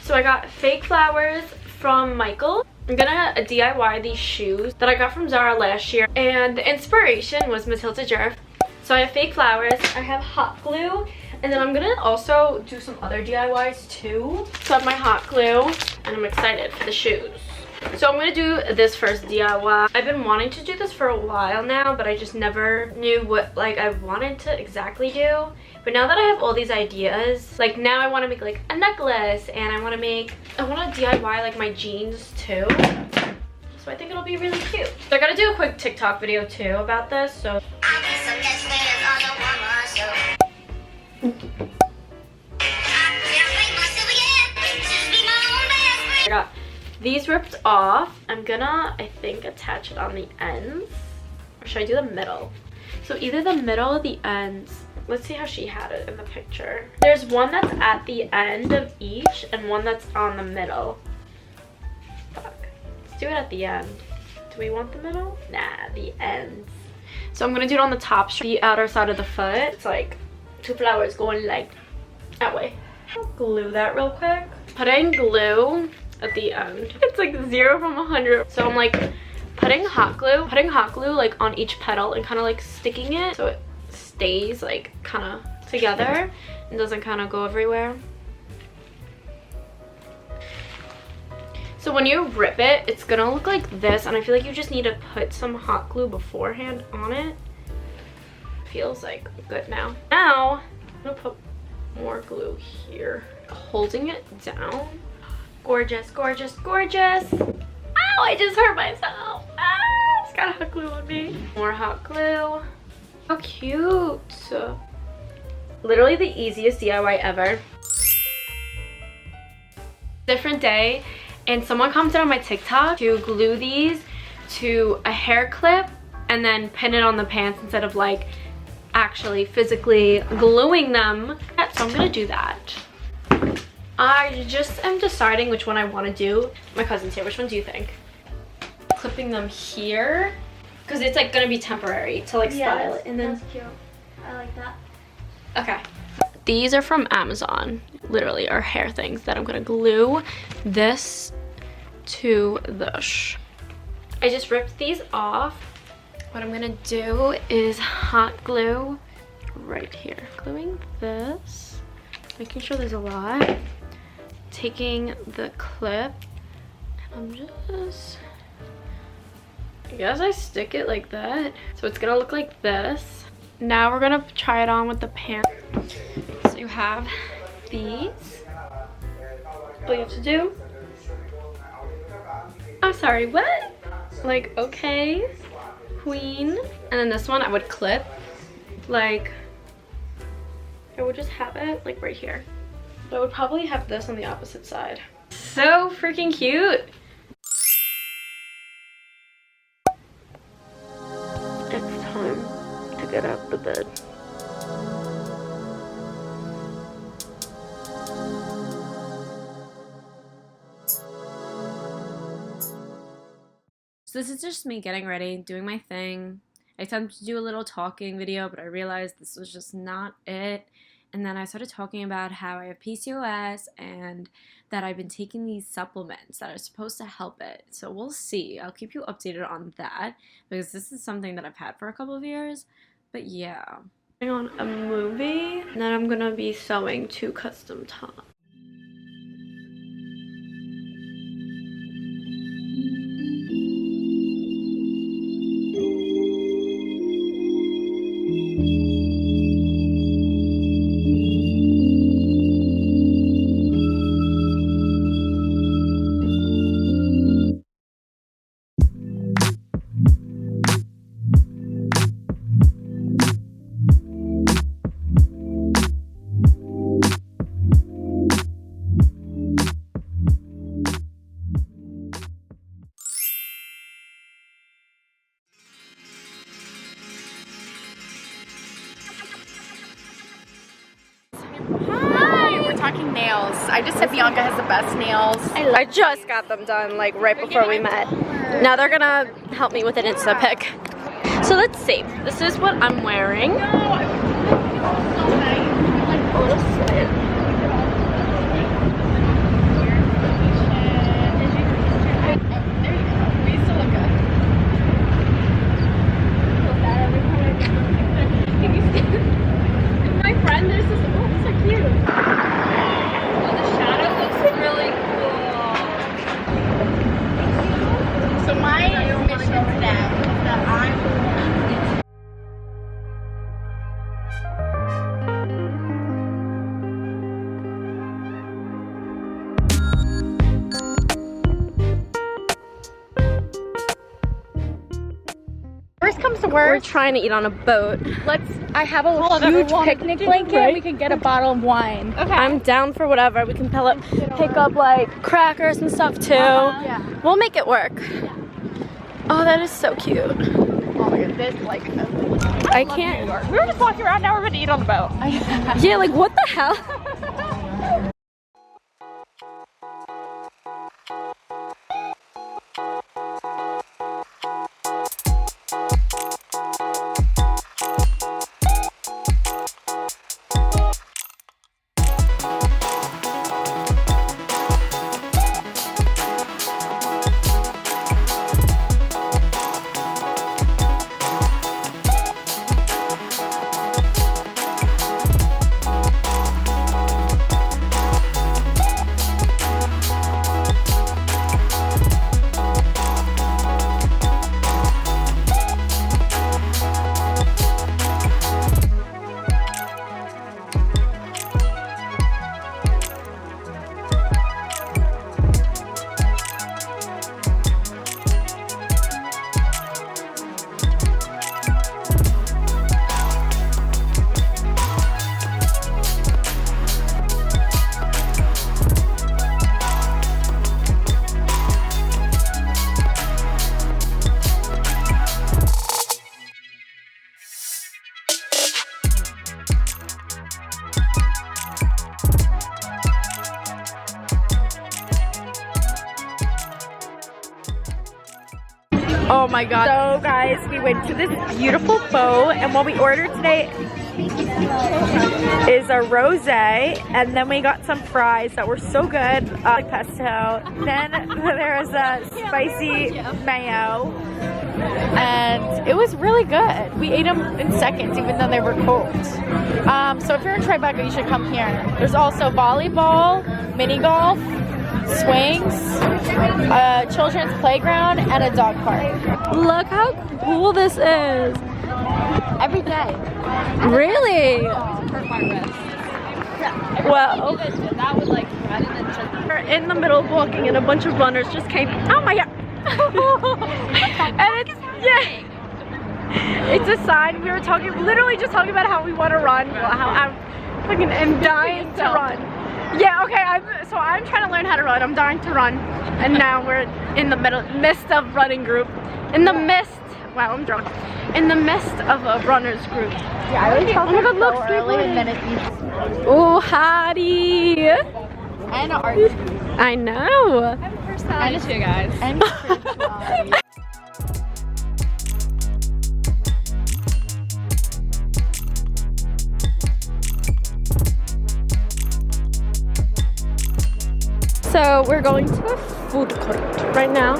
So I got fake flowers from Michael. I'm gonna DIY these shoes that I got from Zara last year, and the inspiration was Matilda Jerf. So I have fake flowers, I have hot glue, and then I'm gonna also do some other DIYs too. So I have my hot glue, and I'm excited for the shoes. So I'm gonna do this first DIY. I've been wanting to do this for a while now, but I just never knew what like I wanted to exactly do. But now that I have all these ideas, like now I want to make like a necklace, and I want to DIY like my jeans too. So I think it'll be really cute. So I gotta do a quick TikTok video too about this. So I got these ripped off. I'm gonna, I think, attach it on the ends. Or should I do the middle? So either the middle or the ends. Let's see how she had it in the picture. There's one that's at the end of each and one that's on the middle. Fuck. Let's do it at the end. Do we want the middle? Nah, the ends. So I'm gonna do it on the top, the outer side of the foot. It's like 2 flowers going like that way. I'll glue that real quick. Putting glue at the end. It's like 0 from 100. So I'm like putting hot glue like on each petal and kind of like sticking it so it stays like kind of together and doesn't kind of go everywhere. So when you rip it, it's gonna look like this, and I feel like you just need to put some hot glue beforehand on it. Feels like good now. Now I'm gonna put more glue here, holding it down. Gorgeous, gorgeous, gorgeous. Ow, I just hurt myself. Ah, it's got hot glue on me. More hot glue. How cute. Literally the easiest DIY ever. Different day, and someone commented on my TikTok to glue these to a hair clip and then pin it on the pants instead of like actually physically gluing them. So I'm gonna do that. I just am deciding which one I want to do. My cousin's here. Which one do you think? Clipping them here because it's like gonna be temporary to like style it, and then that's cute. I like that. Okay. These are from Amazon. Literally are hair things that I'm gonna glue this to this. I just ripped these off. What I'm gonna do is hot glue right here. Gluing this, making sure there's a lot. Taking the clip, and I'm just, I guess I stick it like that. So it's gonna look like this. Now we're gonna try it on with the pants. So you have these. All you have to do, I'm sorry, what? Like, okay, queen. And then this one I would clip, like, I would just have it like right here. But I would probably have this on the opposite side. So freaking cute. It's time to get out of bed. So this is just me getting ready, doing my thing. I attempted to do a little talking video, but I realized this was just not it. And then I started talking about how I have PCOS and that I've been taking these supplements that are supposed to help it. So we'll see. I'll keep you updated on that because this is something that I've had for a couple of years. But yeah. On a movie, and then I'm gonna be sewing 2 custom tops. Talking nails. I just said Bianca has the best nails. I just got them done like right before we met. Now they're gonna help me with an Insta pic. So let's see. This is what I'm wearing. then there's this, oh, these are cute. Oh, the shadow looks really cool. So my mission today is that I'm Worst comes to We're worst. trying to eat on a boat. I have a huge picnic blanket. right? We can get a bottle of wine. Okay. I'm down for whatever. We can pick up like crackers and stuff too. Yeah. We'll make it work. Oh, that is so cute. Oh my god, this like I can't. we were just walking around. Now we're gonna eat on the boat. Yeah, like what the hell? Oh my god. So guys, we went to this beautiful boat and what we ordered today is a rosé, and then we got some fries that were so good, like pesto. Then there was a spicy mayo, and it was really good. We ate them in seconds, even though they were cold. So if you're in Tribeca, you should come here. There's also volleyball, mini golf, swings, a children's playground, and a dog park. Look how cool this is. Every day. Really? Hurt my wrist. Well, That would like run and then just. we're in the middle of walking and a bunch of runners just came. Oh my god! And it's, yeah. It's a sign. We were literally just talking about how we want to run. How I'm fucking am dying to run. Yeah, okay, I'm trying to learn how to run. I'm dying to run. And now we're in the midst of running group. In the midst, wow, I'm drunk. In the midst of a runners group. Yeah, I always tell Oh my god, look, early and then skateboarding. it eats. Oh, Hattie. And art. I know. I have a personality too, guys. And spirituality. So we're going to a food court right now.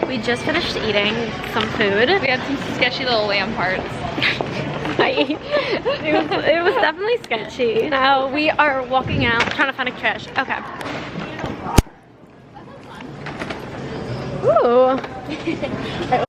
We just finished eating some food. We had some sketchy little lamb parts. It was definitely sketchy. Now we are walking out, trying to find a trash. Okay. Ooh.